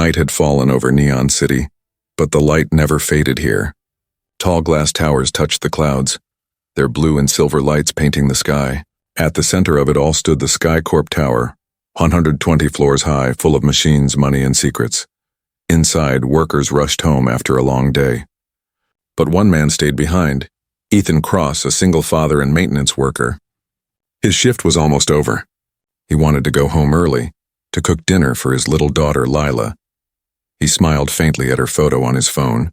Night had fallen over Neon City, but the light never faded here. Tall glass towers touched the clouds, their blue and silver lights painting the sky. At the center of it all stood the SkyCorp Tower, 120 floors high, full of machines, money, and secrets. Inside, workers rushed home after a long day. But one man stayed behind, Ethan Cross, a single father and maintenance worker. His shift was almost over. He wanted to go home early, to cook dinner for his little daughter, Lila. He smiled faintly at her photo on his phone.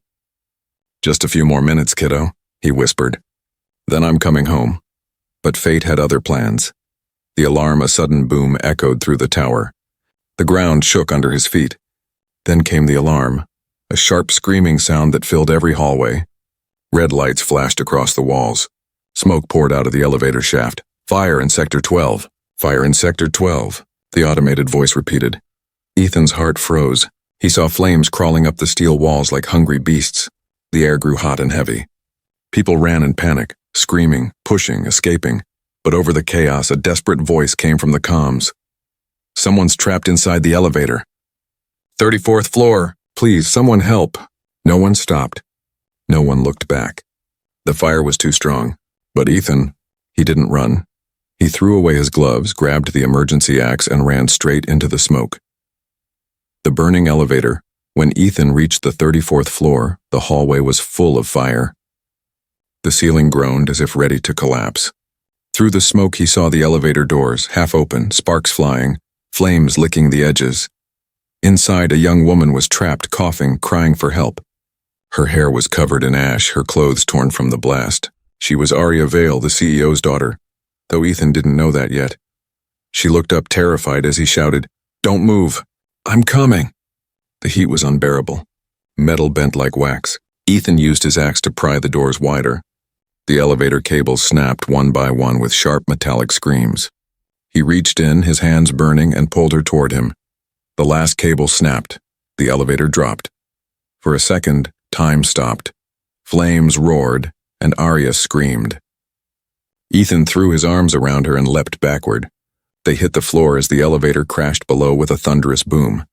"Just a few more minutes, kiddo," he whispered. "Then I'm coming home." But fate had other plans. The alarm, a sudden boom, echoed through the tower. The ground shook under his feet. Then came the alarm, a sharp screaming sound that filled every hallway. Red lights flashed across the walls. Smoke poured out of the elevator shaft. "Fire in Sector 12. Fire in Sector 12, the automated voice repeated. Ethan's heart froze. He saw flames crawling up the steel walls like hungry beasts. The air grew hot and heavy. People ran in panic, screaming, pushing, escaping. But over the chaos, a desperate voice came from the comms. "Someone's trapped inside the elevator. 34th floor. Please, someone help." No one stopped. No one looked back. The fire was too strong. But Ethan, he didn't run. He threw away his gloves, grabbed the emergency axe, and ran straight into the smoke. The burning elevator. When Ethan reached the 34th floor, the hallway was full of fire. The ceiling groaned as if ready to collapse. Through the smoke he saw the elevator doors, half open, sparks flying, flames licking the edges. Inside, a young woman was trapped, coughing, crying for help. Her hair was covered in ash, her clothes torn from the blast. She was Aria Vale, the CEO's daughter, though Ethan didn't know that yet. She looked up terrified as he shouted, "Don't move! I'm coming!" The heat was unbearable. Metal bent like wax. Ethan used his axe to pry the doors wider. The elevator cables snapped one by one with sharp metallic screams. He reached in, his hands burning, and pulled her toward him. The last cable snapped. The elevator dropped. For a second, time stopped. Flames roared, and Arya screamed. Ethan threw his arms around her and leapt backward. They hit the floor as the elevator crashed below with a thunderous boom.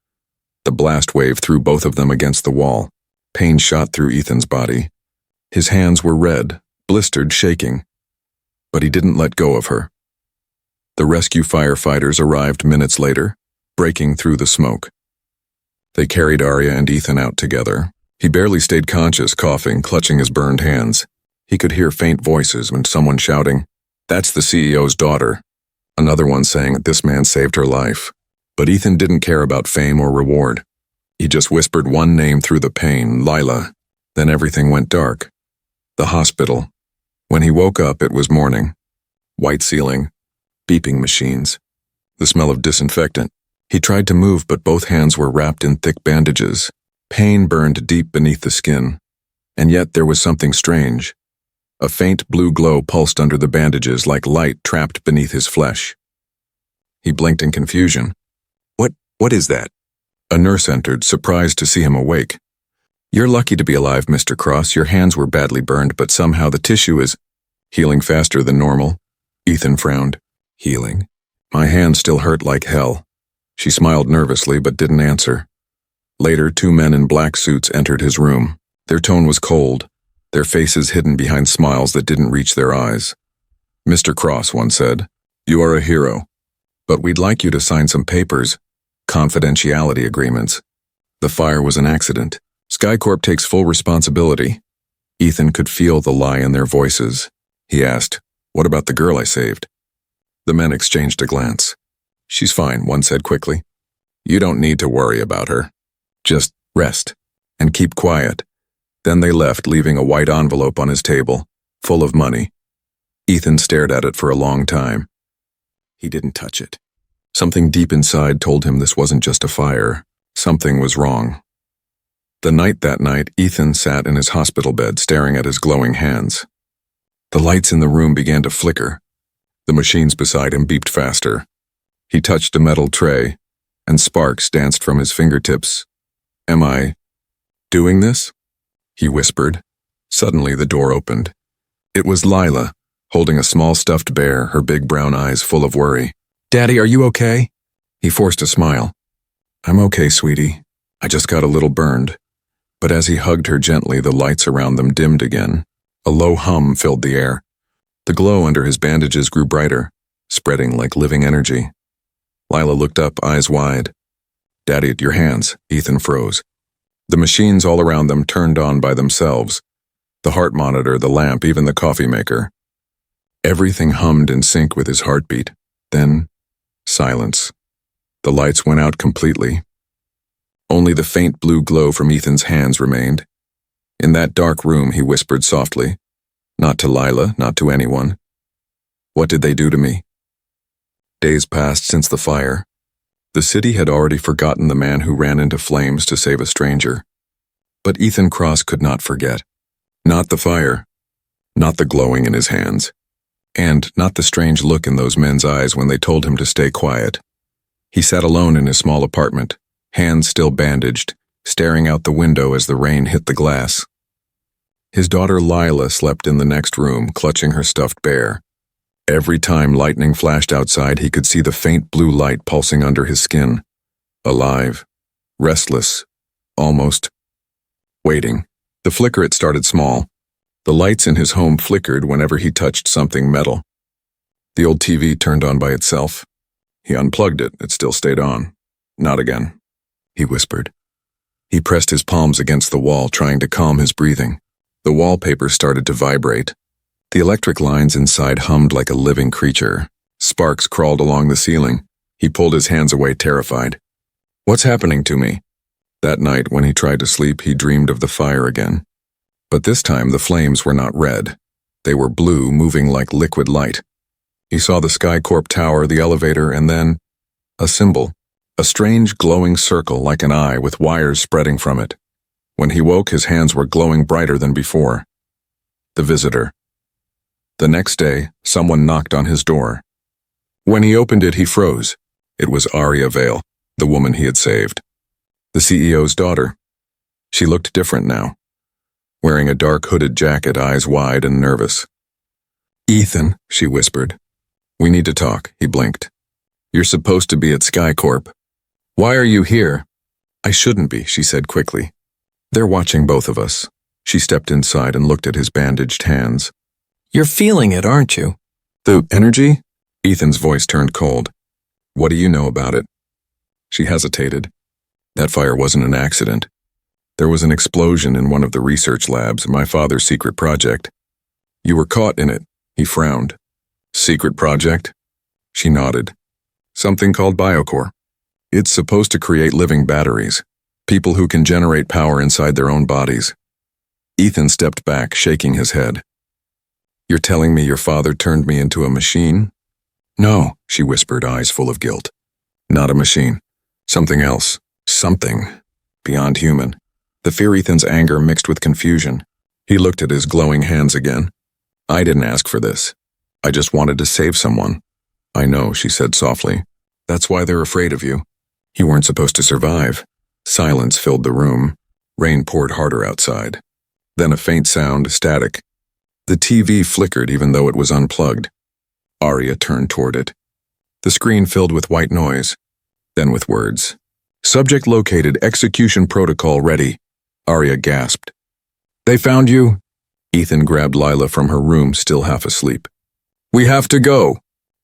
The blast wave threw both of them against the wall. Pain shot through Ethan's body. His hands were red, blistered, shaking. But he didn't let go of her. The rescue firefighters arrived minutes later, breaking through the smoke. They carried Arya and Ethan out together. He barely stayed conscious, coughing, clutching his burned hands. He could hear faint voices and someone shouting, "That's the CEO's daughter." Another one saying, "This man saved her life." But Ethan didn't care about fame or reward. He just whispered one name through the pain, "Lila." Then everything went dark. The hospital. When he woke up, it was morning. White ceiling, beeping machines, the smell of disinfectant. He tried to move, but both hands were wrapped in thick bandages. Pain burned deep beneath the skin. And yet there was something strange. A faint blue glow pulsed under the bandages like light trapped beneath his flesh. He blinked in confusion. What is that?" A nurse entered, surprised to see him awake. "You're lucky to be alive, Mr. Cross. Your hands were badly burned, but somehow the tissue is healing faster than normal." Ethan frowned. "Healing? My hands still hurt like hell." She smiled nervously but didn't answer. Later, 2 men in black suits entered his room. Their tone was cold, their faces hidden behind smiles that didn't reach their eyes. "Mr. Cross," one said, "you are a hero, but we'd like you to sign some papers, confidentiality agreements. The fire was an accident. SkyCorp takes full responsibility." Ethan could feel the lie in their voices. He asked, "What about the girl I saved?" The men exchanged a glance. "She's fine," one said quickly. "You don't need to worry about her. Just rest and keep quiet." Then they left, leaving a white envelope on his table, full of money. Ethan stared at it for a long time. He didn't touch it. Something deep inside told him this wasn't just a fire. Something was wrong. That night, Ethan sat in his hospital bed staring at his glowing hands. The lights in the room began to flicker. The machines beside him beeped faster. He touched a metal tray, and sparks danced from his fingertips. "Am I doing this?" he whispered. Suddenly the door opened. It was Lila, holding a small stuffed bear, her big brown eyes full of worry. "Daddy, are you okay?" He forced a smile. "I'm okay, sweetie. I just got a little burned. But as he hugged her gently, the lights around them dimmed again. A low hum filled the air. The glow under his bandages grew brighter, spreading like living energy. Lila looked up, eyes wide. "Daddy, your hands." Ethan froze. The machines all around them turned on by themselves. The heart monitor, the lamp, even the coffee maker. Everything hummed in sync with his heartbeat. Then, silence. The lights went out completely. Only the faint blue glow from Ethan's hands remained. In that dark room, he whispered softly. Not to Lila, not to anyone. "What did they do to me?" Days passed since the fire. The city had already forgotten the man who ran into flames to save a stranger. But Ethan Cross could not forget. Not the fire, not the glowing in his hands, and not the strange look in those men's eyes when they told him to stay quiet. He sat alone in his small apartment, hands still bandaged, staring out the window as the rain hit the glass. His daughter Lila slept in the next room, clutching her stuffed bear. Every time lightning flashed outside, he could see the faint blue light pulsing under his skin. Alive, restless, almost waiting. The flicker, it started small. The lights in his home flickered whenever he touched something metal. The old TV turned on by itself. He unplugged it, it still stayed on. "Not again," he whispered. He pressed his palms against the wall, trying to calm his breathing. The wallpaper started to vibrate. The electric lines inside hummed like a living creature. Sparks crawled along the ceiling. He pulled his hands away, terrified. "What's happening to me?" That night, when he tried to sleep, he dreamed of the fire again. But this time, the flames were not red. They were blue, moving like liquid light. He saw the SkyCorp tower, the elevator, and then a symbol. A strange glowing circle like an eye with wires spreading from it. When he woke, his hands were glowing brighter than before. The visitor. The next day, someone knocked on his door. When he opened it, he froze. It was Aria Vale, the woman he had saved. The CEO's daughter. She looked different now, wearing a dark hooded jacket, eyes wide and nervous. "Ethan," she whispered. "We need to talk," he blinked. "You're supposed to be at SkyCorp. Why are you here?" "I shouldn't be," she said quickly. "They're watching both of us." She stepped inside and looked at his bandaged hands. "You're feeling it, aren't you?" "The energy?" Ethan's voice turned cold. "What do you know about it?" She hesitated. "That fire wasn't an accident. There was an explosion in one of the research labs, my father's secret project. You were caught in it." He frowned. "Secret project?" She nodded. "Something called Biocore. It's supposed to create living batteries, people who can generate power inside their own bodies." Ethan stepped back, shaking his head. "You're telling me your father turned me into a machine?" "No," she whispered, eyes full of guilt. "Not a machine. Something else. Something beyond human." The fear Ethan's anger mixed with confusion. He looked at his glowing hands again. "I didn't ask for this. I just wanted to save someone." "I know," she said softly. "That's why they're afraid of you. You weren't supposed to survive." Silence filled the room. Rain poured harder outside. Then a faint sound, static. The TV flickered even though it was unplugged. Aria turned toward it. The screen filled with white noise, then with words. "Subject located, execution protocol ready." Aria gasped. "They found you?" Ethan grabbed Lila from her room, still half asleep. "We have to go."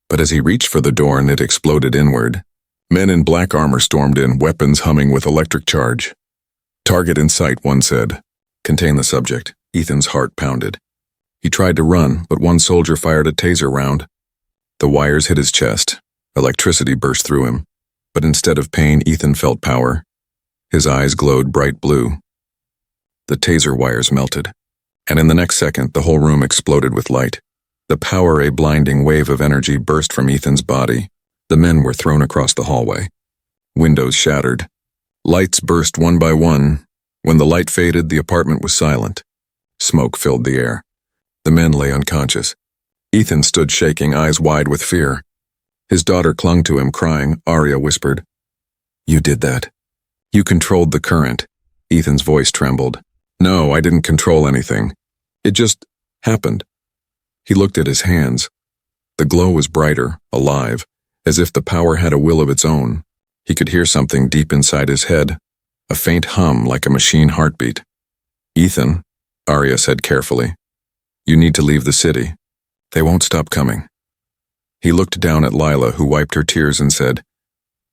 But as he reached for the door, it exploded inward. Men in black armor stormed in, weapons humming with electric charge. "Target in sight," one said. "Contain the subject." Ethan's heart pounded. He tried to run, but one soldier fired a taser round. The wires hit his chest. Electricity burst through him. But instead of pain, Ethan felt power. His eyes glowed bright blue. The taser wires melted, and in the next second, the whole room exploded with light. The power, a blinding wave of energy, burst from Ethan's body. The men were thrown across the hallway. Windows shattered. Lights burst one by one. When the light faded, the apartment was silent. Smoke filled the air. The men lay unconscious. Ethan stood shaking, eyes wide with fear. His daughter clung to him, crying. Aria whispered, "You did that. You controlled the current." Ethan's voice trembled. "No, I didn't control anything. It just happened." He looked at his hands. The glow was brighter, alive, as if the power had a will of its own. He could hear something deep inside his head. a faint hum like a machine heartbeat. "Ethan," Arya said carefully, "you need to leave the city. They won't stop coming." He looked down at Lila, who wiped her tears and said,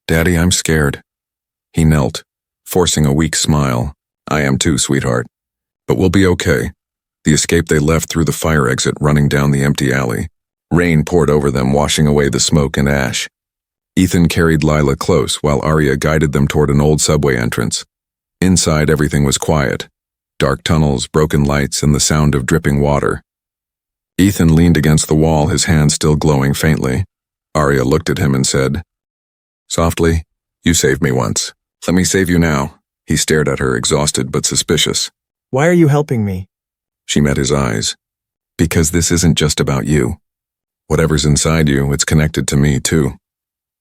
"Daddy, I'm scared." He knelt, forcing a weak smile. "I am too, sweetheart. But we'll be okay." The escape they left through the fire exit running down the empty alley. Rain poured over them, washing away the smoke and ash. Ethan carried Lila close while Arya guided them toward an old subway entrance. Inside, everything was quiet. Dark tunnels, broken lights, and the sound of dripping water. Ethan leaned against the wall, his hand still glowing faintly. Arya looked at him and said, "Softly, you saved me once. Let me save you now." He stared at her, exhausted but suspicious. "Why are you helping me?" She met his eyes. "Because this isn't just about you. Whatever's inside you, it's connected to me, too."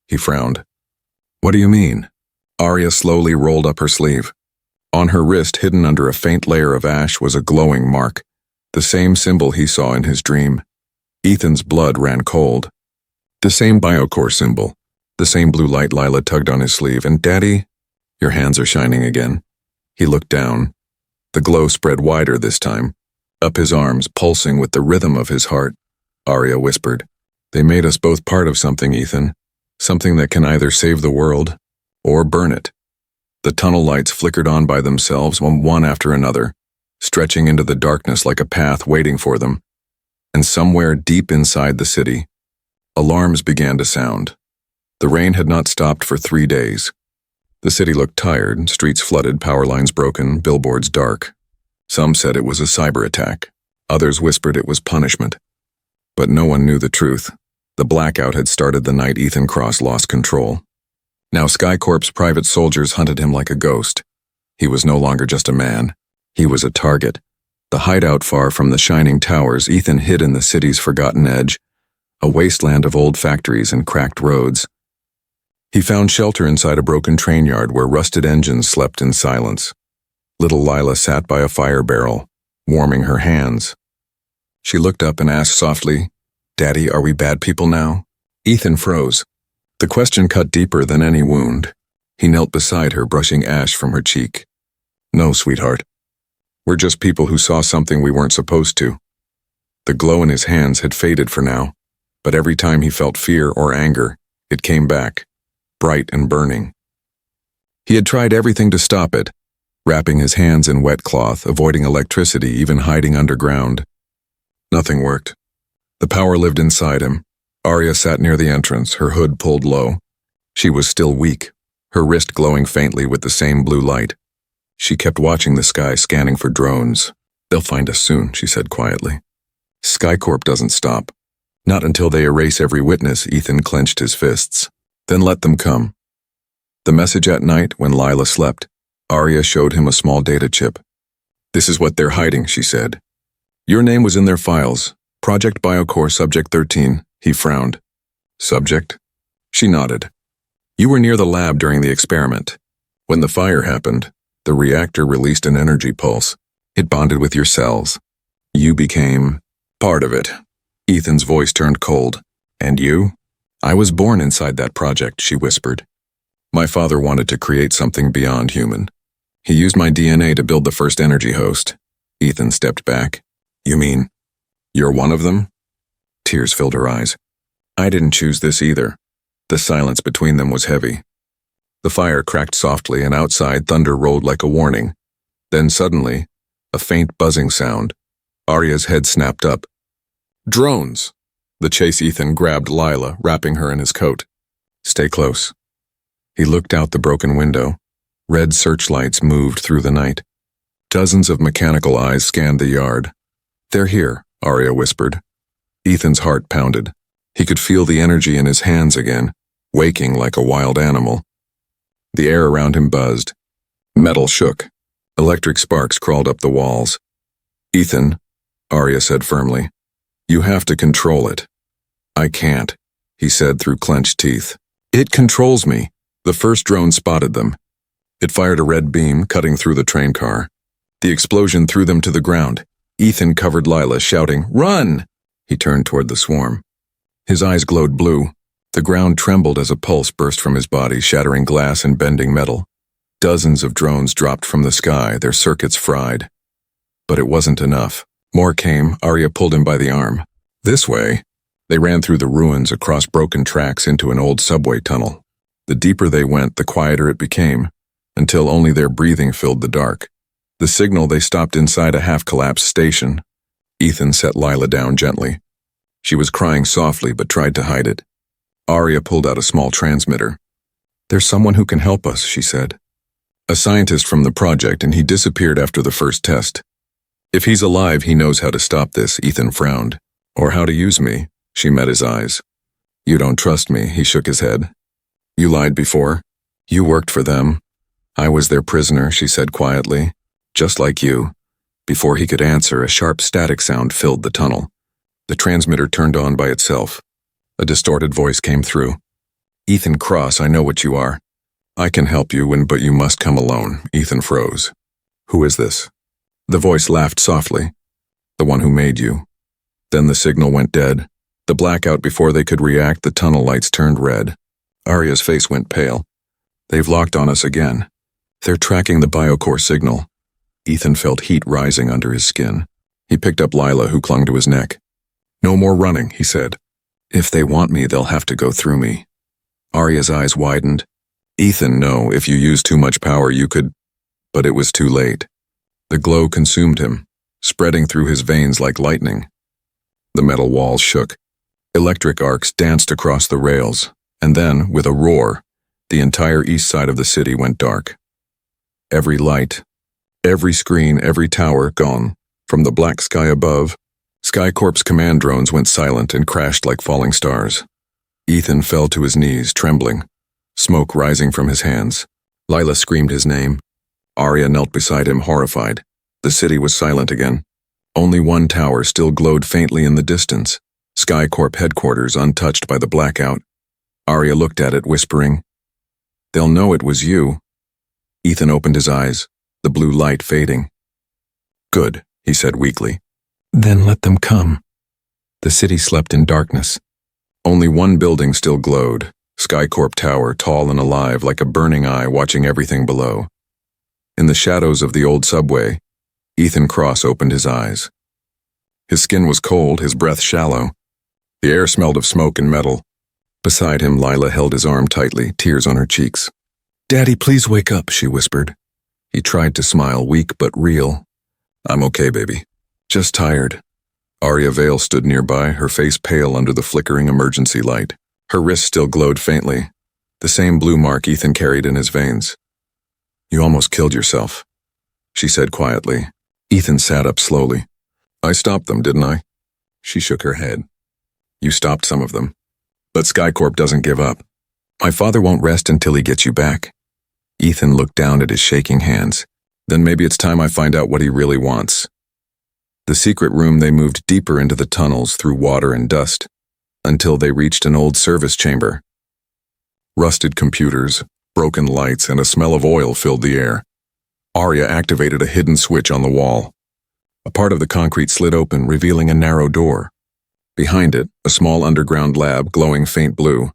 He frowned. "What do you mean?" Arya slowly rolled up her sleeve. On her wrist, hidden under a faint layer of ash, was a glowing mark, the same symbol he saw in his dream. Ethan's blood ran cold. The same biocore symbol, the same blue light. Lila tugged on his sleeve. "And Daddy, your hands are shining again." He looked down. The glow spread wider this time, up his arms, pulsing with the rhythm of his heart. Arya whispered, "They made us both part of something, Ethan. Something that can either save the world or burn it." The tunnel lights flickered on by themselves, one after another, stretching into the darkness like a path waiting for them. And somewhere deep inside the city, alarms began to sound. The rain had not stopped for 3 days. The city looked tired, streets flooded, power lines broken, billboards dark. Some said it was a cyber attack. Others whispered it was punishment. But no one knew the truth. The blackout had started the night Ethan Cross lost control. Now SkyCorp's private soldiers hunted him like a ghost. He was no longer just a man. He was a target. The hideout far from the shining towers, Ethan hid in the city's forgotten edge, a wasteland of old factories and cracked roads. He found shelter inside a broken train yard where rusted engines slept in silence. Little Lila sat by a fire barrel, warming her hands. She looked up and asked softly, "Daddy, are we bad people now?" Ethan froze. The question cut deeper than any wound. He knelt beside her, brushing ash from her cheek. "No, sweetheart. We're just people who saw something we weren't supposed to." The glow in his hands had faded for now, but every time he felt fear or anger, it came back, bright and burning. He had tried everything to stop it, wrapping his hands in wet cloth, avoiding electricity, even hiding underground. Nothing worked. The power lived inside him. Arya sat near the entrance, her hood pulled low. She was still weak, her wrist glowing faintly with the same blue light. She kept watching the sky, scanning for drones. "They'll find us soon," she said quietly. "SkyCorp doesn't stop. Not until they erase every witness." Ethan clenched his fists. "Then let them come." The message at night, when Lila slept, Arya showed him a small data chip. "This is what they're hiding," she said. "Your name was in their files. Project Biocore Subject 13. He frowned. "Subject?" She nodded. "You were near the lab during the experiment. When the fire happened, the reactor released an energy pulse. It bonded with your cells. You became part of it." Ethan's voice turned cold. "And you?" "I was born inside that project," she whispered. "My father wanted to create something beyond human. He used my DNA to build the first energy host." Ethan stepped back. "You mean, you're one of them?" Tears filled her eyes. "I didn't choose this either." The silence between them was heavy. The fire cracked softly, and outside thunder rolled like a warning. Then suddenly, a faint buzzing sound. Arya's head snapped up. "Drones!" The chase. Ethan grabbed Lila, wrapping her in his coat. "Stay close." He looked out the broken window. Red searchlights moved through the night. Dozens of mechanical eyes scanned the yard. "They're here," Arya whispered. Ethan's heart pounded. He could feel the energy in his hands again, waking like a wild animal. The air around him buzzed. Metal shook. Electric sparks crawled up the walls. "Ethan," Arya said firmly, "you have to control it." "I can't," he said through clenched teeth. "It controls me." The first drone spotted them. It fired a red beam, cutting through the train car. The explosion threw them to the ground. Ethan covered Lila, shouting, "Run!" He turned toward the swarm. His eyes glowed blue. The ground trembled as a pulse burst from his body, shattering glass and bending metal. Dozens of drones dropped from the sky, their circuits fried. But it wasn't enough. More came. Arya pulled him by the arm. This way. They ran through the ruins, across broken tracks into an old subway tunnel. The deeper they went, the quieter it became, until only their breathing filled the dark. The signal, they stopped inside a half-collapsed station. Ethan set Lila down gently. She was crying softly but tried to hide it. Arya pulled out a small transmitter. "There's someone who can help us," she said. "A scientist from the project, and he disappeared after the first test. If he's alive, he knows how to stop this," Ethan frowned. "Or how to use me." She met his eyes. "You don't trust me," he shook his head. "You lied before. You worked for them." "I was their prisoner," she said quietly. "Just like you." Before he could answer, a sharp static sound filled the tunnel. The transmitter turned on by itself. A distorted voice came through. "Ethan Cross, I know what you are. I can help you, but you must come alone." Ethan froze. "Who is this?" The voice laughed softly. "The one who made you." Then the signal went dead. The blackout. Before they could react, the tunnel lights turned red. Arya's face went pale. "They've locked on us again. They're tracking the biocore signal." Ethan felt heat rising under his skin. He picked up Lila, who clung to his neck. "No more running," he said. "If they want me, they'll have to go through me." Arya's eyes widened. "Ethan, no, if you use too much power, you could—" But it was too late. The glow consumed him, spreading through his veins like lightning. The metal walls shook. Electric arcs danced across the rails, and then, with a roar, the entire east side of the city went dark. Every light, every screen, every tower gone. From the black sky above, SkyCorp's command drones went silent and crashed like falling stars. Ethan fell to his knees, trembling, smoke rising from his hands. Lila screamed his name. Arya knelt beside him, horrified. The city was silent again. Only one tower still glowed faintly in the distance, SkyCorp headquarters, untouched by the blackout. Arya looked at it, whispering, "They'll know it was you." Ethan opened his eyes, the blue light fading. "Good," he said weakly. "Then let them come." The city slept in darkness. Only one building still glowed, SkyCorp Tower, tall and alive, like a burning eye watching everything below. In the shadows of the old subway, Ethan Cross opened his eyes. His skin was cold, his breath shallow. The air smelled of smoke and metal. Beside him, Lila held his arm tightly, tears on her cheeks. "Daddy, please wake up," she whispered. He tried to smile, weak but real. "I'm okay, baby. Just tired." Arya Vale stood nearby, her face pale under the flickering emergency light. Her wrist still glowed faintly, the same blue mark Ethan carried in his veins. "You almost killed yourself," she said quietly. Ethan sat up slowly. "I stopped them, didn't I?" She shook her head. "You stopped some of them. But SkyCorp doesn't give up. My father won't rest until he gets you back." Ethan looked down at his shaking hands. "Then maybe it's time I find out what he really wants." The secret room, they moved deeper into the tunnels through water and dust, until they reached an old service chamber. Rusted computers, broken lights, and a smell of oil filled the air. Arya activated a hidden switch on the wall. A part of the concrete slid open, revealing a narrow door. Behind it, a small underground lab glowing faint blue.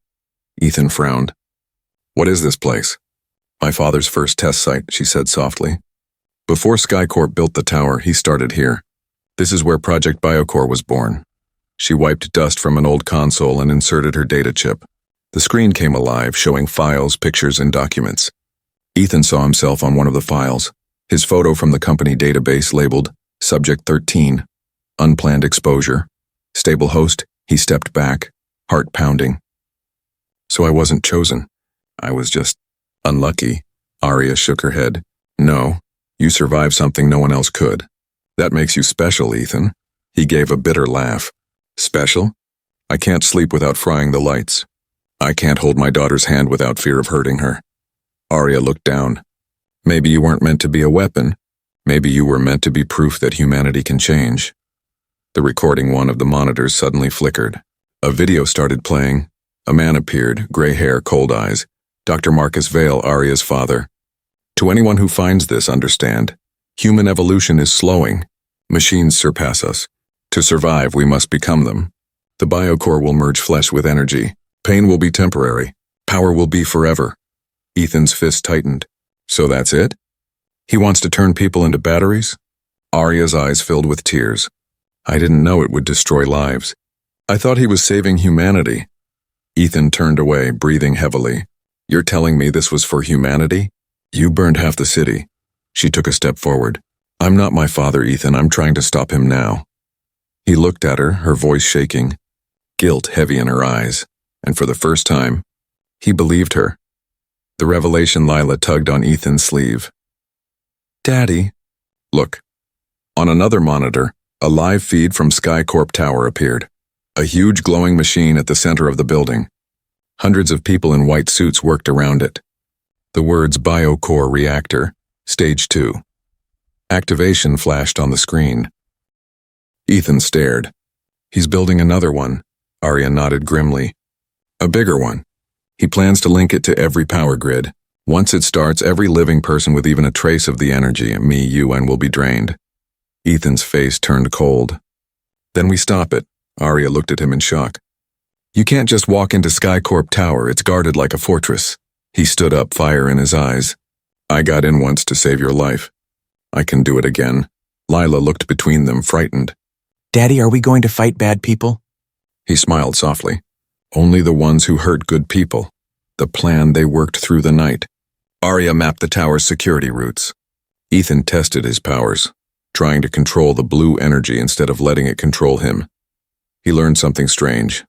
Ethan frowned. "What is this place?" "My father's first test site," she said softly. "Before SkyCorp built the tower, he started here. This is where Project Biocore was born." She wiped dust from an old console and inserted her data chip. The screen came alive, showing files, pictures, and documents. Ethan saw himself on one of the files, his photo from the company database labeled Subject 13, Unplanned Exposure. Stable host. He stepped back, heart pounding. "So I wasn't chosen. I was just unlucky." Arya shook her head. "No, you survived something no one else could. That makes you special, Ethan." He gave a bitter laugh. "Special? I can't sleep without frying the lights. I can't hold my daughter's hand without fear of hurting her." Arya looked down. "Maybe you weren't meant to be a weapon. Maybe you were meant to be proof that humanity can change." The recording one of the monitors suddenly flickered. A video started playing. A man appeared, gray hair, cold eyes. Dr. Marcus Vale, Arya's father. "To anyone who finds this, understand, human evolution is slowing. Machines surpass us. To survive, we must become them. The biocore will merge flesh with energy. Pain will be temporary. Power will be forever." Ethan's fist tightened. So that's it? He wants to turn people into batteries? Arya's eyes filled with tears. I didn't know it would destroy lives. I thought he was saving humanity. Ethan turned away, breathing heavily. You're telling me this was for humanity? You burned half the city. She took a step forward. I'm not my father, Ethan. I'm trying to stop him now. He looked at her, her voice shaking, guilt heavy in her eyes, and for the first time, he believed her. The revelation Lila tugged on Ethan's sleeve. Daddy. Look. On another monitor, a live feed from SkyCorp Tower appeared. A huge glowing machine at the center of the building. Hundreds of people in white suits worked around it. The words Biocore Reactor, Stage 2. Activation flashed on the screen. Ethan stared. He's building another one, Arya nodded grimly. A bigger one. He plans to link it to every power grid. Once it starts, every living person with even a trace of the energy, me, you, and will be drained. Ethan's face turned cold. Then we stop it. Arya looked at him in shock. You can't just walk into SkyCorp Tower, it's guarded like a fortress. He stood up, fire in his eyes. I got in once to save your life. I can do it again. Lila looked between them, frightened. Daddy, are we going to fight bad people? He smiled softly. Only the ones who hurt good people. The plan they worked through the night. Arya mapped the tower's security routes. Ethan tested his powers, trying to control the blue energy instead of letting it control him. He learned something strange.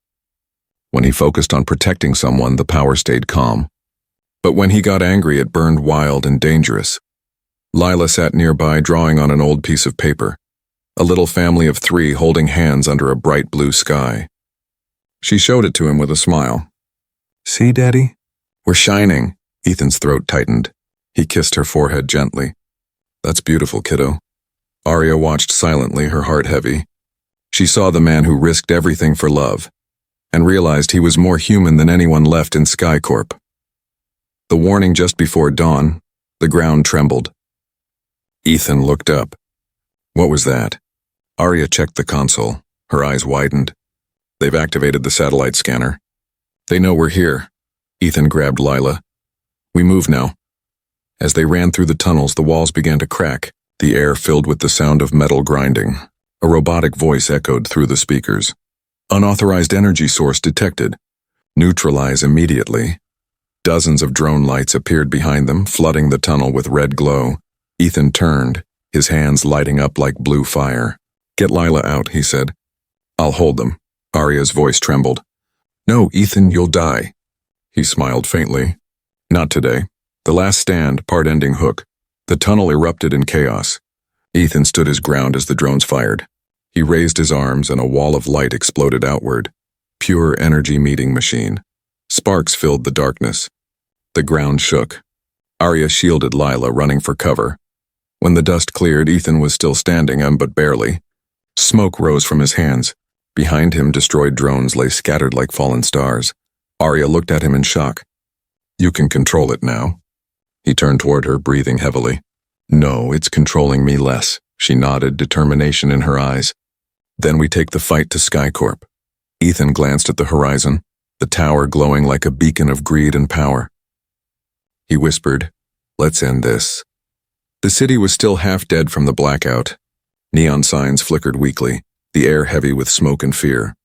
When he focused on protecting someone, the power stayed calm. But when he got angry, it burned wild and dangerous. Lila sat nearby, drawing on an old piece of paper. A little family of 3 holding hands under a bright blue sky. She showed it to him with a smile. See, Daddy? We're shining. Ethan's throat tightened. He kissed her forehead gently. That's beautiful, kiddo. Arya watched silently, her heart heavy. She saw the man who risked everything for love, and realized he was more human than anyone left in SkyCorp. The warning just before dawn, the ground trembled. Ethan looked up. What was that? Arya checked the console. Her eyes widened. They've activated the satellite scanner. They know we're here. Ethan grabbed Lila. We move now. As they ran through the tunnels, the walls began to crack, the air filled with the sound of metal grinding. A robotic voice echoed through the speakers. Unauthorized energy source detected. Neutralize immediately. Dozens of drone lights appeared behind them, flooding the tunnel with red glow. Ethan turned, his hands lighting up like blue fire. Get Lila out, he said. I'll hold them. Arya's voice trembled. No, Ethan, you'll die. He smiled faintly. Not today. The last stand, part-ending hook. The tunnel erupted in chaos. Ethan stood his ground as the drones fired. He raised his arms and a wall of light exploded outward. Pure energy meeting machine. Sparks filled the darkness. The ground shook. Arya shielded Lila, running for cover. When the dust cleared, Ethan was still standing, but barely. Smoke rose from his hands. Behind him, destroyed drones lay scattered like fallen stars. Arya looked at him in shock. You can control it now. He turned toward her, breathing heavily. No, it's controlling me less. She nodded, determination in her eyes. Then we take the fight to SkyCorp. Ethan glanced at the horizon, the tower glowing like a beacon of greed and power. He whispered, let's end this. The city was still half dead from the blackout. Neon signs flickered weakly, the air heavy with smoke and fear.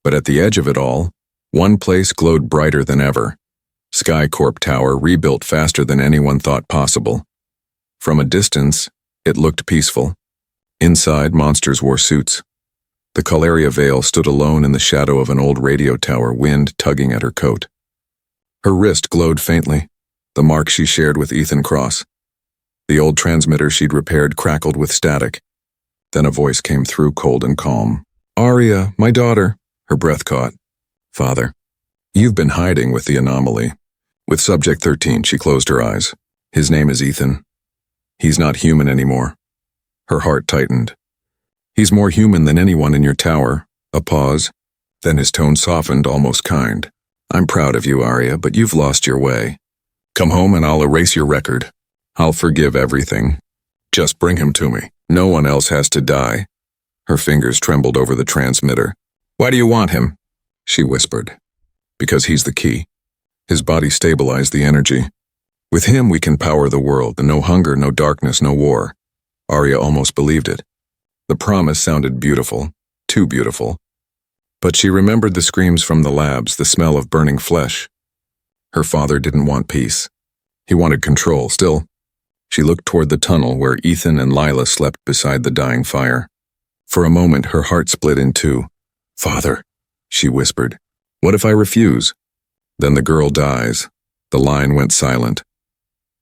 But at the edge of it all, one place glowed brighter than ever. SkyCorp Tower, rebuilt faster than anyone thought possible. From a distance, it looked peaceful. Inside, monsters wore suits. The Caleria Vale stood alone in the shadow of an old radio tower, wind tugging at her coat. Her wrist glowed faintly, the mark she shared with Ethan Cross. The old transmitter she'd repaired crackled with static. Then a voice came through, cold and calm. Arya, my daughter. Her breath caught. Father. You've been hiding with the anomaly. With Subject 13, she closed her eyes. His name is Ethan. He's not human anymore. Her heart tightened. He's more human than anyone in your tower. A pause. Then his tone softened, almost kind. I'm proud of you, Arya, but you've lost your way. Come home and I'll erase your record. I'll forgive everything. Just bring him to me. No one else has to die. Her fingers trembled over the transmitter. Why do you want him? She whispered. Because he's the key. His body stabilized the energy. With him we can power the world, no hunger, no darkness, no war. Arya almost believed it. The promise sounded beautiful, too beautiful. But she remembered the screams from the labs, the smell of burning flesh. Her father didn't want peace. He wanted control. Still, she looked toward the tunnel where Ethan and Lila slept beside the dying fire. For a moment, her heart split in two. "Father," she whispered, "what if I refuse?" Then the girl dies. The line went silent.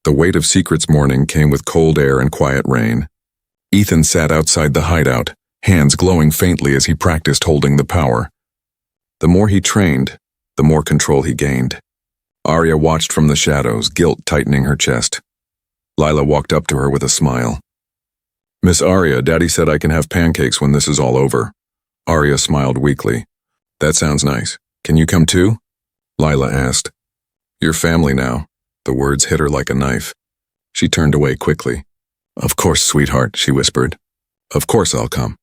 The weight of Secret's morning came with cold air and quiet rain. Ethan sat outside the hideout, hands glowing faintly as he practiced holding the power. The more he trained, the more control he gained. Arya watched from the shadows, guilt tightening her chest. Lila walked up to her with a smile. "Miss Arya, Daddy said I can have pancakes when this is all over." Arya smiled weakly. "That sounds nice. Can you come too?" Lila asked. "You're family now." The words hit her like a knife. She turned away quickly. "Of course, sweetheart," she whispered. "Of course I'll come."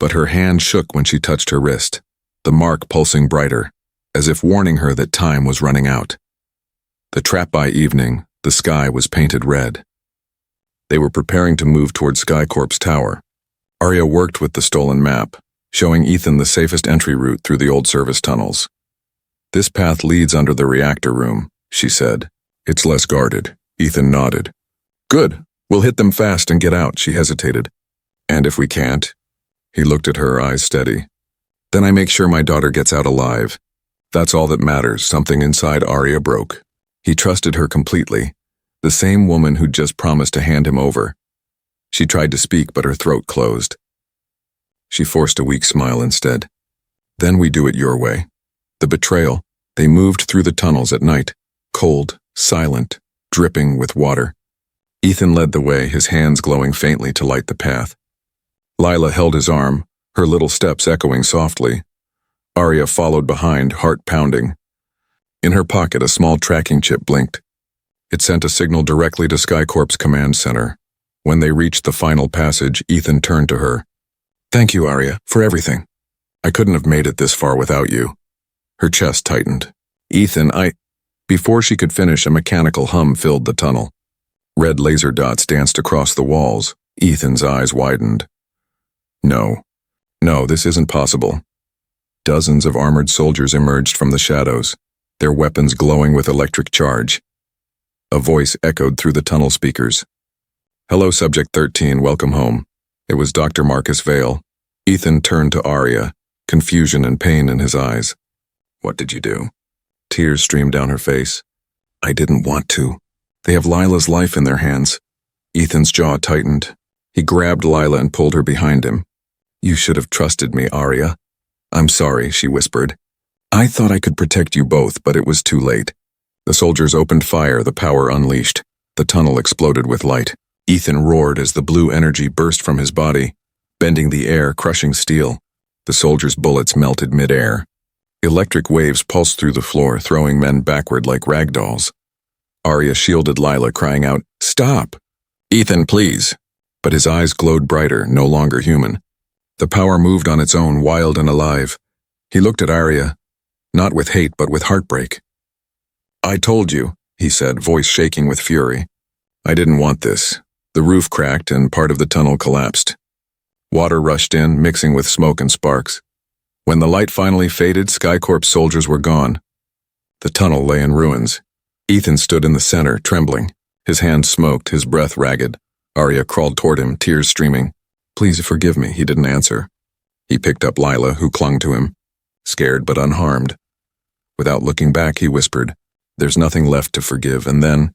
But her hand shook when she touched her wrist, the mark pulsing brighter, as if warning her that time was running out. The trap-by evening, the sky was painted red. They were preparing to move toward SkyCorp's tower. Arya worked with the stolen map, showing Ethan the safest entry route through the old service tunnels. "This path leads under the reactor room," she said. "It's less guarded." Ethan nodded. "Good. We'll hit them fast and get out," she hesitated. "And if we can't?" He looked at her, eyes steady. "Then I make sure my daughter gets out alive. That's all that matters." Something inside Arya broke. He trusted her completely, the same woman who'd just promised to hand him over. She tried to speak, but her throat closed. She forced a weak smile instead. "Then we do it your way." The betrayal. They moved through the tunnels at night, cold, silent, dripping with water. Ethan led the way, his hands glowing faintly to light the path. Lila held his arm, her little steps echoing softly. Arya followed behind, heart pounding. In her pocket, a small tracking chip blinked. It sent a signal directly to SkyCorp's command center. When they reached the final passage, Ethan turned to her. "Thank you, Arya, for everything. I couldn't have made it this far without you." Her chest tightened. "Ethan, Before she could finish, a mechanical hum filled the tunnel. Red laser dots danced across the walls. Ethan's eyes widened. No, this isn't possible." Dozens of armored soldiers emerged from the shadows, their weapons glowing with electric charge. A voice echoed through the tunnel speakers. "Hello, Subject 13, welcome home." It was Dr. Marcus Vale. Ethan turned to Arya, confusion and pain in his eyes. "What did you do?" Tears streamed down her face. "I didn't want to. They have Lila's life in their hands." Ethan's jaw tightened. He grabbed Lila and pulled her behind him. "You should have trusted me, Arya." "I'm sorry," she whispered. "I thought I could protect you both, but it was too late." The soldiers opened fire, the power unleashed. The tunnel exploded with light. Ethan roared as the blue energy burst from his body, bending the air, crushing steel. The soldiers' bullets melted mid-air. Electric waves pulsed through the floor, throwing men backward like rag dolls. Arya shielded Lila, crying out, "Stop! Ethan, please!" But his eyes glowed brighter, no longer human. The power moved on its own, wild and alive. He looked at Arya, not with hate but with heartbreak. "I told you," he said, voice shaking with fury. "I didn't want this." The roof cracked and part of the tunnel collapsed. Water rushed in, mixing with smoke and sparks. When the light finally faded, SkyCorp's soldiers were gone. The tunnel lay in ruins. Ethan stood in the center, trembling. His hands smoked, his breath ragged. Arya crawled toward him, tears streaming. "Please forgive me," he didn't answer. He picked up Lila, who clung to him, scared but unharmed. Without looking back, he whispered, "There's nothing left to forgive," and then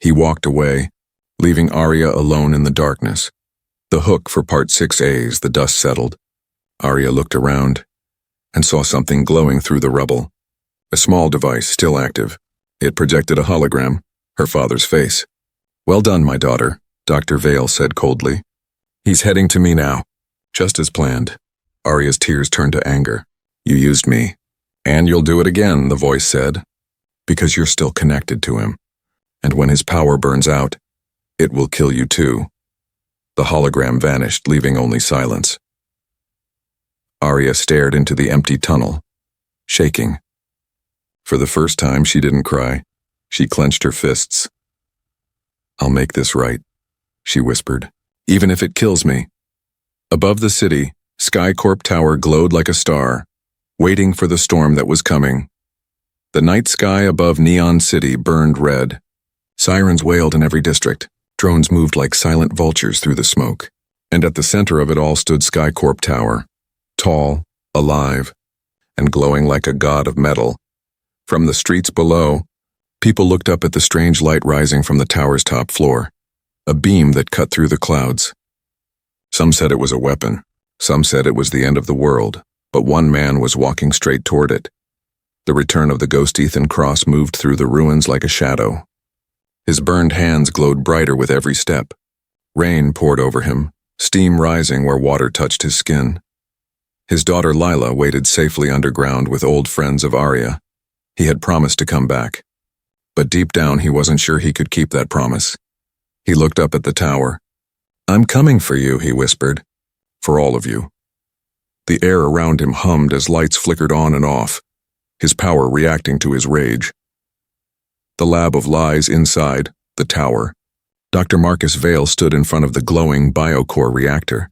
he walked away, leaving Arya alone in the darkness. The hook for Part 6A's, the dust settled. Arya looked around and saw something glowing through the rubble. A small device, still active. It projected a hologram, her father's face. "Well done, my daughter," Dr. Vale said coldly. "He's heading to me now." Just as planned. Arya's tears turned to anger. "You used me. And you'll do it again," the voice said. "Because you're still connected to him. And when his power burns out, it will kill you too." The hologram vanished, leaving only silence. Arya stared into the empty tunnel, shaking. For the first time, she didn't cry. She clenched her fists. I'll make this right, she whispered, even if it kills me. Above the city, SkyCorp Tower glowed like a star, waiting for the storm that was coming. The night sky above Neon City burned red. Sirens wailed in every district. Drones moved like silent vultures through the smoke. And at the center of it all stood SkyCorp Tower, tall, alive, and glowing like a god of metal. From the streets below, people looked up at the strange light rising from the tower's top floor, a beam that cut through the clouds. Some said it was a weapon. Some said it was the end of the world, but one man was walking straight toward it. The return of the ghost Ethan Cross moved through the ruins like a shadow. His burned hands glowed brighter with every step. Rain poured over him, steam rising where water touched his skin. His daughter Lila waited safely underground with old friends of Arya. He had promised to come back. But deep down he wasn't sure he could keep that promise. He looked up at the tower. "I'm coming for you," he whispered. "For all of you." The air around him hummed as lights flickered on and off, his power reacting to his rage. The lab of lies inside, the tower. Dr. Marcus Vale stood in front of the glowing biocore reactor,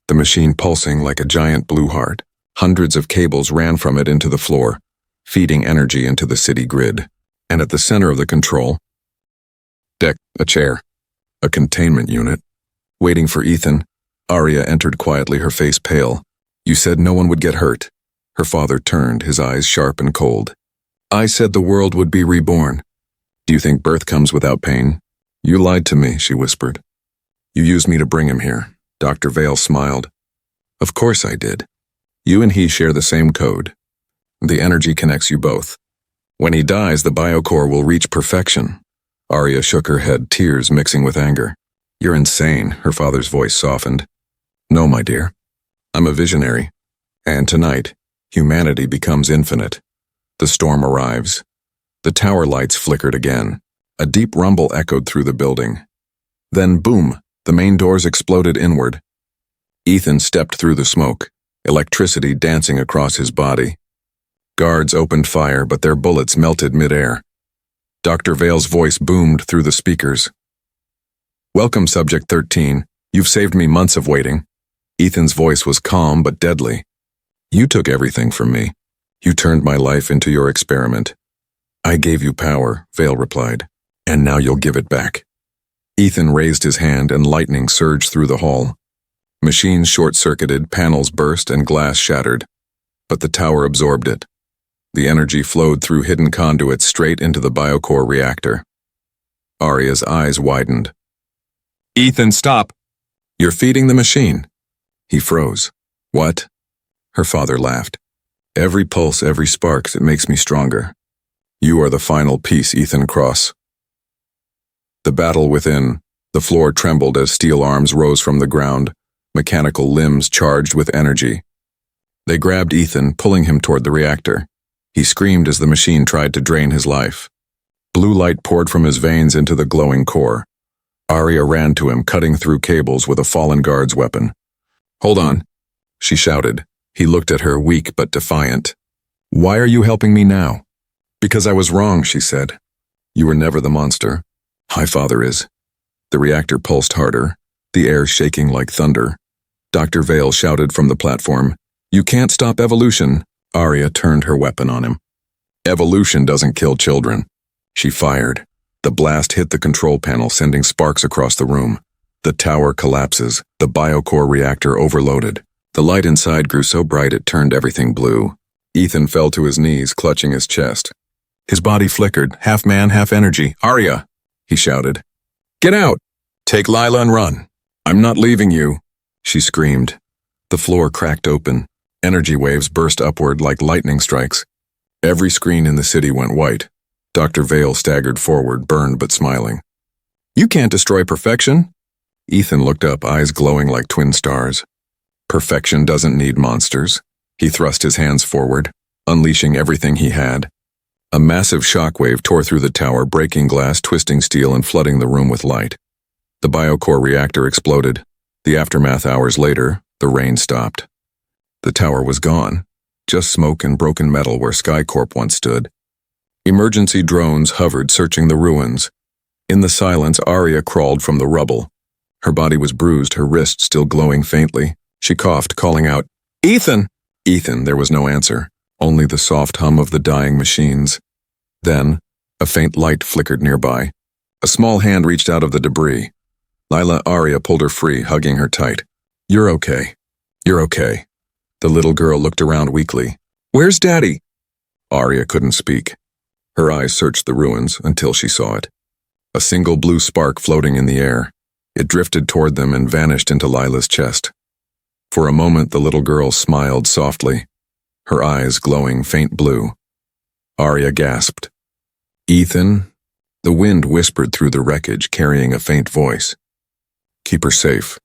the machine pulsing like a giant blue heart. Hundreds of cables ran from it into the floor, feeding energy into the city grid. And at the center of the control deck, a chair, a containment unit. Waiting for Ethan, Arya entered quietly, her face pale. "You said no one would get hurt." Her father turned, his eyes sharp and cold. "I said the world would be reborn. Do you think birth comes without pain?" "You lied to me," she whispered. "You used me to bring him here." Dr. Vale smiled. "Of course I did. You and he share the same code. The energy connects you both. When he dies, the biocore will reach perfection." Arya shook her head, tears mixing with anger. "You're insane," her father's voice softened. "No, my dear. I'm a visionary. And tonight, humanity becomes infinite." The storm arrives. The tower lights flickered again. A deep rumble echoed through the building. Then, boom, the main doors exploded inward. Ethan stepped through the smoke, electricity dancing across his body. Guards opened fire, but their bullets melted midair. Dr. Vale's voice boomed through the speakers. "Welcome, Subject 13. You've saved me months of waiting." Ethan's voice was calm but deadly. "You took everything from me. You turned my life into your experiment." "I gave you power," Vale replied, "and now you'll give it back." Ethan raised his hand and lightning surged through the hall. Machines short-circuited, panels burst, and glass shattered. But the tower absorbed it. The energy flowed through hidden conduits straight into the biocore reactor. Arya's eyes widened. "Ethan, stop! You're feeding the machine." He froze. "What?" Her father laughed. "Every pulse, every spark, it makes me stronger. You are the final piece, Ethan Cross." The battle within. The floor trembled as steel arms rose from the ground, mechanical limbs charged with energy. They grabbed Ethan, pulling him toward the reactor. He screamed as the machine tried to drain his life. Blue light poured from his veins into the glowing core. Arya ran to him, cutting through cables with a fallen guard's weapon. "Hold on," she shouted. He looked at her, weak but defiant. "Why are you helping me now?" "Because I was wrong," she said. "You were never the monster. My father is." The reactor pulsed harder, the air shaking like thunder. Dr. Vale shouted from the platform, "You can't stop evolution." Arya turned her weapon on him. "Evolution doesn't kill children." She fired. The blast hit the control panel, sending sparks across the room. The tower collapses, the biocore reactor overloaded. The light inside grew so bright it turned everything blue. Ethan fell to his knees, clutching his chest. His body flickered, half man, half energy. "Arya!" he shouted. "Get out! Take Lila and run! I'm not leaving you!" She screamed. The floor cracked open. Energy waves burst upward like lightning strikes. Every screen in the city went white. Dr. Vale staggered forward, burned but smiling. "You can't destroy perfection." Ethan looked up, eyes glowing like twin stars. "Perfection doesn't need monsters." He thrust his hands forward, unleashing everything he had. A massive shockwave tore through the tower, breaking glass, twisting steel, and flooding the room with light. The biocore reactor exploded. The aftermath hours later, the rain stopped. The tower was gone, just smoke and broken metal where SkyCorp once stood. Emergency drones hovered, searching the ruins. In the silence, Arya crawled from the rubble. Her body was bruised, her wrist still glowing faintly. She coughed, calling out, "Ethan!" Ethan, there was no answer, only the soft hum of the dying machines. Then, a faint light flickered nearby. A small hand reached out of the debris. Arya pulled her free, hugging her tight. "You're okay. You're okay." The little girl looked around weakly. "Where's Daddy?" Arya couldn't speak. Her eyes searched the ruins until she saw it. A single blue spark floating in the air. It drifted toward them and vanished into Lila's chest. For a moment, the little girl smiled softly, her eyes glowing faint blue. Arya gasped. "Ethan?" The wind whispered through the wreckage, carrying a faint voice. "Keep her safe."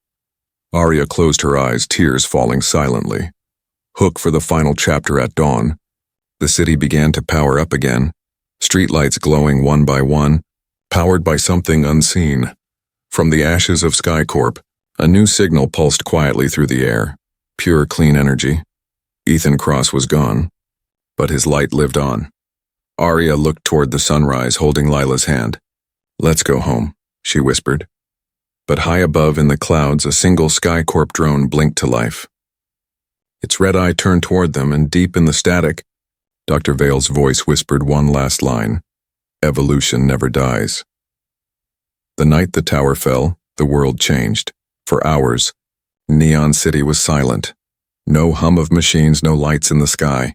Arya closed her eyes, tears falling silently. Hook for the final chapter at dawn. The city began to power up again, streetlights glowing one by one, powered by something unseen. From the ashes of SkyCorp, a new signal pulsed quietly through the air. Pure, clean energy. Ethan Cross was gone, but his light lived on. Arya looked toward the sunrise, holding Lila's hand. "Let's go home," she whispered. But high above in the clouds, a single SkyCorp drone blinked to life. Its red eye turned toward them, and deep in the static, Dr. Vale's voice whispered one last line. "Evolution never dies." The night the tower fell, the world changed. For hours, Neon City was silent. No hum of machines, no lights in the sky.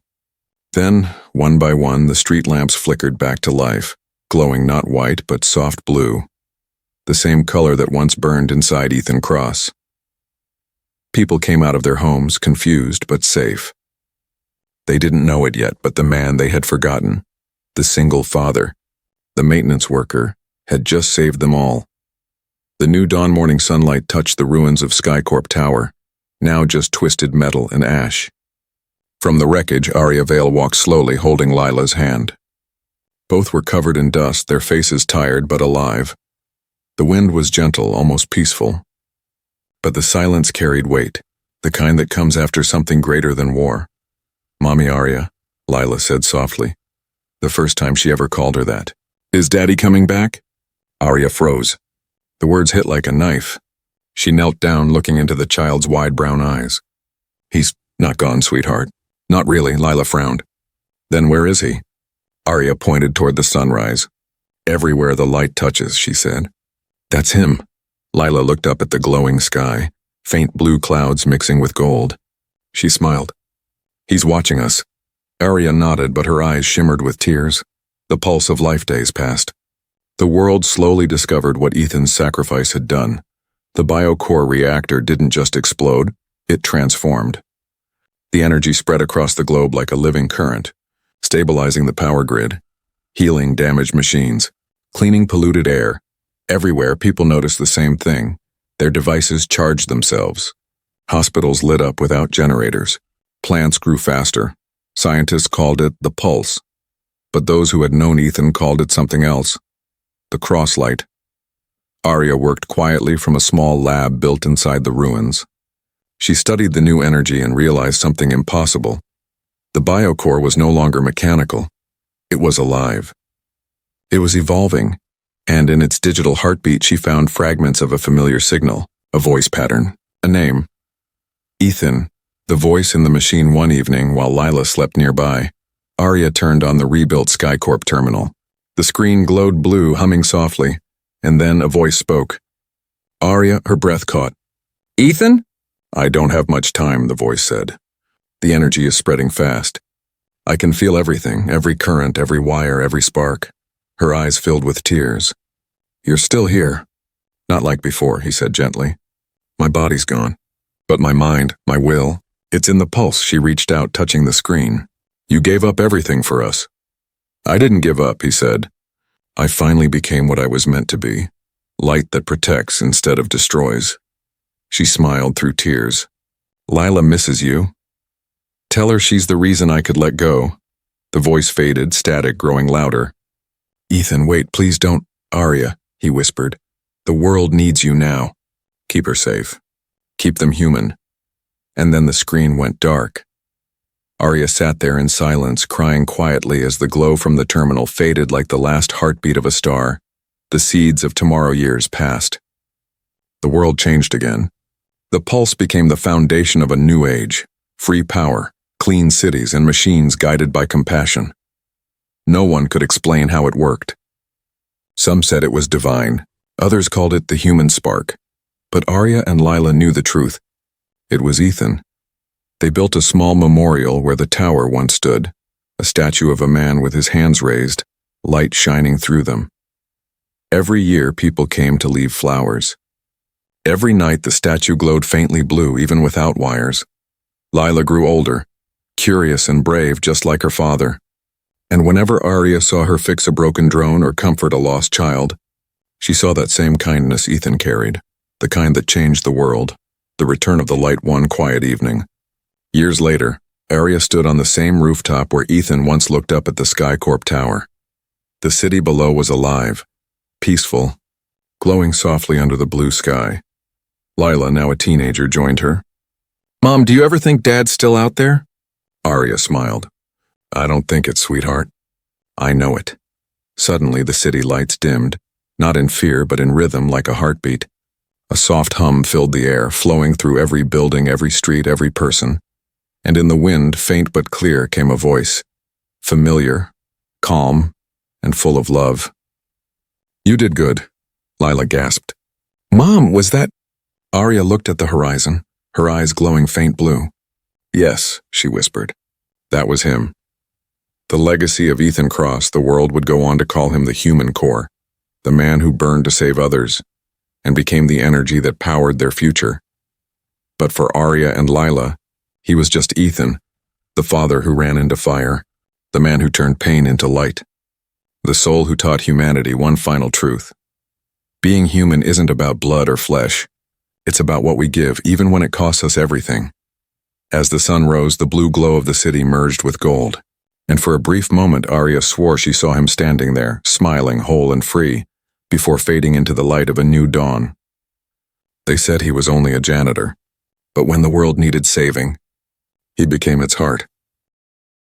Then, one by one, the street lamps flickered back to life, glowing not white but soft blue. The same color that once burned inside Ethan Cross. People came out of their homes, confused but safe. They didn't know it yet, but the man they had forgotten, the single father, the maintenance worker, had just saved them all. The new dawn morning sunlight touched the ruins of SkyCorp Tower, now just twisted metal and ash. From the wreckage, Arya Vale walked slowly, holding Lila's hand. Both were covered in dust, their faces tired but alive. The wind was gentle, almost peaceful. But the silence carried weight, the kind that comes after something greater than war. "Mommy Arya," Lila said softly, the first time she ever called her that. "Is Daddy coming back?" Arya froze. The words hit like a knife. She knelt down, looking into the child's wide brown eyes. "He's not gone, sweetheart." "Not really," Lila frowned. "Then where is he?" Arya pointed toward the sunrise. "Everywhere the light touches," she said. "That's him." Lila looked up at the glowing sky, faint blue clouds mixing with gold. She smiled. "He's watching us." Arya nodded, but her eyes shimmered with tears. The pulse of life days passed. The world slowly discovered what Ethan's sacrifice had done. The biocore reactor didn't just explode, it transformed. The energy spread across the globe like a living current, stabilizing the power grid, healing damaged machines, cleaning polluted air. Everywhere, people noticed the same thing. Their devices charged themselves. Hospitals lit up without generators. Plants grew faster. Scientists called it the pulse. But those who had known Ethan called it something else. The crosslight. Arya worked quietly from a small lab built inside the ruins. She studied the new energy and realized something impossible. The biocore was no longer mechanical. It was alive. It was evolving, and in its digital heartbeat she found fragments of a familiar signal, a voice pattern, a name. Ethan, the voice in the machine one evening while Lila slept nearby. Arya turned on the rebuilt SkyCorp terminal. The screen glowed blue, humming softly, and then a voice spoke. Arya, her breath caught. "Ethan?" "I don't have much time," the voice said. "The energy is spreading fast. I can feel everything, every current, every wire, every spark." Her eyes filled with tears. "You're still here." "Not like before," he said gently. "My body's gone. But my mind, my will, it's in the pulse." She reached out, touching the screen. "You gave up everything for us." "I didn't give up," he said. "I finally became what I was meant to be. Light that protects instead of destroys." She smiled through tears. "Lila misses you. Tell her she's the reason I could let go." The voice faded, static growing louder. "Ethan, wait, please don't." "Arya," he whispered. "The world needs you now. Keep her safe. Keep them human." And then the screen went dark. Arya sat there in silence, crying quietly as the glow from the terminal faded like the last heartbeat of a star. The seeds of tomorrow years passed. The world changed again. The pulse became the foundation of a new age, free power, clean cities, and machines guided by compassion. No one could explain how it worked. Some said it was divine, others called it the human spark. But Arya and Lila knew the truth. It was Ethan. They built a small memorial where the tower once stood, a statue of a man with his hands raised, light shining through them. Every year people came to leave flowers. Every night the statue glowed faintly blue even without wires. Lila grew older, curious and brave just like her father. And whenever Arya saw her fix a broken drone or comfort a lost child, she saw that same kindness Ethan carried, the kind that changed the world, the return of the light one quiet evening. Years later, Arya stood on the same rooftop where Ethan once looked up at the SkyCorp tower. The city below was alive, peaceful, glowing softly under the blue sky. Lila, now a teenager, joined her. "Mom, do you ever think Dad's still out there?" Arya smiled. "I don't think it, sweetheart. I know it." Suddenly the city lights dimmed, not in fear but in rhythm like a heartbeat. A soft hum filled the air, flowing through every building, every street, every person. And in the wind, faint but clear, came a voice, familiar, calm, and full of love. "You did good," Lila gasped. "Mom, was that—" Arya looked at the horizon, her eyes glowing faint blue. "Yes," she whispered. "That was him." The legacy of Ethan Cross, the world would go on to call him the human core, the man who burned to save others, and became the energy that powered their future. But for Arya and Lila, he was just Ethan, the father who ran into fire, the man who turned pain into light, the soul who taught humanity one final truth. Being human isn't about blood or flesh. It's about what we give, even when it costs us everything. As the sun rose, the blue glow of the city merged with gold, and for a brief moment Arya swore she saw him standing there, smiling, whole and free, before fading into the light of a new dawn. They said he was only a janitor, but when the world needed saving, he became its heart.